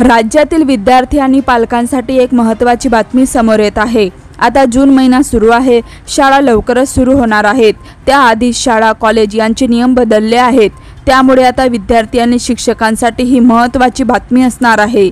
राज्यातील विद्यार्थी आणि पालकांसाठी एक महत्त्वाची बातमी समोर येत आहे। आता जून महिना सुरू आहे, शाळा लवकरच सुरू होणार आहेत। त्याआधी शाळा कॉलेज यांचे नियम बदलले आहेत, त्यामुळे आता विद्यार्थी आणि शिक्षकांसाठी ही महत्त्वाची बातमी असणार आहे।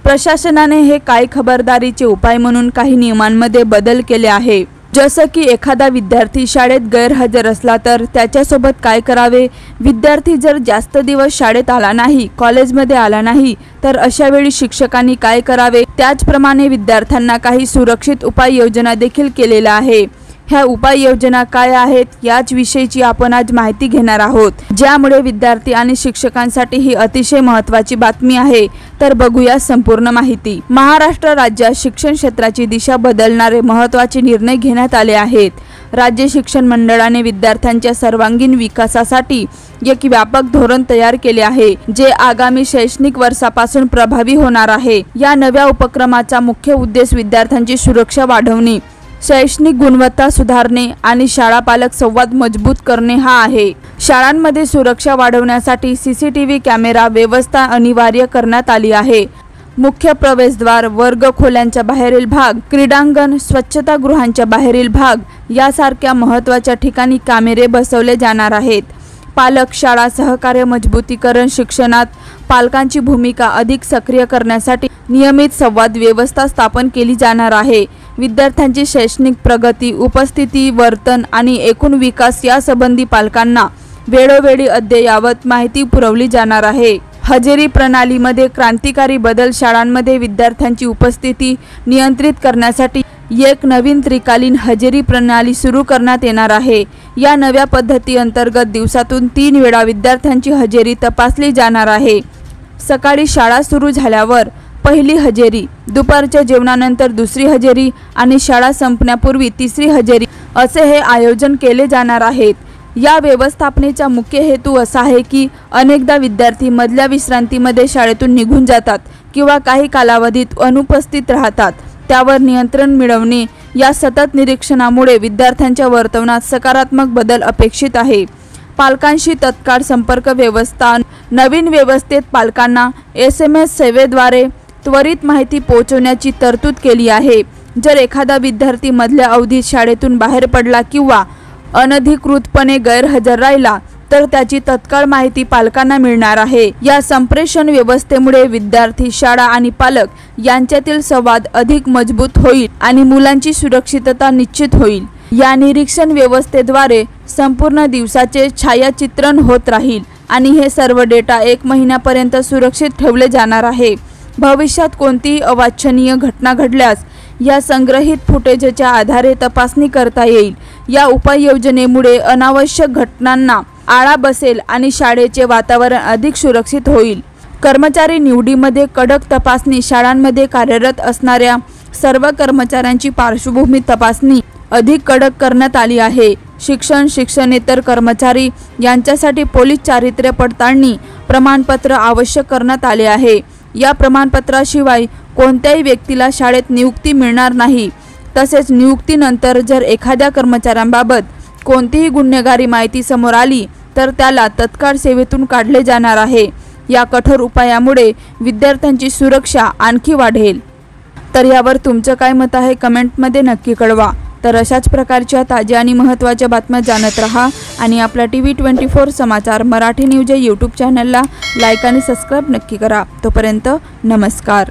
प्रशासनाने हे काही खबरदारीचे उपाय म्हणून काही नियमांमध्ये बदल केले आहे। जसं की एखादा विद्यार्थी शाळेत गैरहजर असला तर त्याच्यासोबत काय करावे, विद्यार्थी जर जास्त दिवस शाळेत आला नाही, कॉलेजमध्ये आला नाही तर अशा वेळी शिक्षकांनी काय करावे, त्याचप्रमाणे विद्यार्थ्यांना काही सुरक्षित उपाययोजना देखील केलेल्या आहे। ह्या उपाययोजना काय आहेत याच विषयीची आपण आज माहिती घेणार आहोत, ज्यामुळे विद्यार्थी आणि शिक्षकांसाठी ही अतिशय महत्त्वाची बातमी आहे। तर बघूया संपूर्ण माहिती। महाराष्ट्र राज्यात शिक्षण क्षेत्राची दिशा बदलणारे महत्त्वाचे निर्णय घेण्यात आले आहेत। राज्य शिक्षण मंडळाने विद्यार्थ्यांच्या सर्वांगीण विकासासाठी एक व्यापक धोरण तयार केले आहे, जे आगामी शैक्षणिक वर्षापासून प्रभावी होणार आहे। या नव्या उपक्रमाचा मुख्य उद्देश विद्यार्थ्यांची सुरक्षा वाढवणे, शैक्षणिक गुणवत्ता सुधारणे आणि शाळा पालक संवाद मजबूत करणे हा आहे। शाळांमध्ये सुरक्षा वाढवण्यासाठी CCTV कॅमेरा व्यवस्था अनिवार्य करण्यात आली आहे। मुख्य प्रवेशद्वार, वर्ग खोल्यांच्या बाहेरील भाग, क्रीडांगण, स्वच्छतागृहांच्या बाहेरील भाग यासारख्या महत्त्वाच्या ठिकाणी कॅमेरे बसवले जाणार आहेत। पालक शाळा सहकार्य मजबूतीकरण, शिक्षणात पालकांची भूमिका अधिक सक्रिय करण्यासाठी नियमित संवाद व्यवस्था स्थापन केली जाणार आहे। विद्यार्थ्यांची शैक्षणिक प्रगती, उपस्थिती, वर्तन आणि एकूण विकास यासंबंधी पालकांना वेळोवेळी अद्ययावत माहिती पुरवली जाणार आहे। हजेरी प्रणालीमध्ये क्रांतिकारी बदल, शाळांमध्ये विद्यार्थ्यांची उपस्थिती नियंत्रित करण्यासाठी एक नवीन त्रिकालीन हजेरी प्रणाली सुरू करण्यात येणार आहे। या नव्या पद्धती अंतर्गत दिवसातून 3 वेळा विद्यार्थ्यांची हजेरी तपासली जाणार आहे। सकाळी शाळा सुरू झाल्यावर पहिली हजेरी, दुपारच्या जेवणानंतर दुसरी हजेरी आणि शाळा संपण्यापूर्वी तिसरी हजेरी असे हे आयोजन केले जाणार आहेत। या व्यवस्थापनेचा मुख्य हेतू असा आहे की अनेकदा विद्यार्थी मधल्या विश्रांतीमध्ये शाळेतून निघून जातात किंवा काही कालावधीत अनुपस्थित राहतात, त्यावर नियंत्रण मिळवणे। या सतत निरीक्षणामुळे विद्यार्थ्यांच्या वर्तनात सकारात्मक बदल अपेक्षित आहे। पालकांशी तत्काळ संपर्क व्यवस्था, नवीन व्यवस्थेत पालकांना SMS सेवेद्वारे त्वरित माहिती पोहोचवण्याची तरतूद केली आहे। जर एखादा विद्यार्थी मधल्या अवधीत शाळेतून बाहेर पडला किंवा अनधिकृतपणे गैरहजर राहिला तर त्याची तत्काळ माहिती पालकांना मिळणार आहे। या संप्रेषण व्यवस्थेमुळे विद्यार्थी, शाळा आणि पालक यांच्यातील संवाद अधिक मजबूत होईल आणि मुलांची सुरक्षितता निश्चित होईल। या निरीक्षण व्यवस्थेद्वारे संपूर्ण दिवसाचे छायाचित्रण होत राहील आणि हे सर्व डेटा 1 महिन्यापर्यंत सुरक्षित ठेवले जाणार आहे। भविष्यात कोणतीही अवांछनीय घटना घडल्यास या संग्रहित फुटेजच्या आधारे तपासणी करता येईल। या उपाययोजनेमुळे अनावश्यक घटनांना आळा बसेल आणि शाळेचे वातावरण अधिक सुरक्षित होईल। कर्मचारी निवडीमध्ये कडक तपासणी, शाळांमध्ये कार्यरत असणाऱ्या सर्व कर्मचाऱ्यांची पार्श्वभूमी तपासणी अधिक कडक करण्यात आली आहे। शिक्षणेतर कर्मचारी यांच्यासाठी पोलीस चारित्र्य पडताळणी प्रमाणपत्र आवश्यक करण्यात आले आहे। या प्रमाणपत्राशिवाय कोणत्याही व्यक्तीला शाळेत नियुक्ती मिळणार नाही। तसेच नियुक्तीनंतर जर एखाद्या कर्मचाऱ्यांबाबत कोणतीही गुन्हेगारी माहिती समोर आली तर त्याला तत्काळ सेवेतून काढले जाणार आहे। या कठोर उपायामुळे विद्यार्थ्यांची सुरक्षा आणखी वाढेल। तर यावर तुमचं काय मत आहे कमेंटमध्ये नक्की कळवा। तर अशाच प्रकारच्या ताज्या आणि महत्त्वाच्या बातम्या जाणत रहा आणि आपल्या TV24 समाचार मराठी न्यूज या YouTube चॅनलला लाईक आणि सबस्क्राईब नक्की करा। तोपर्यंत नमस्कार।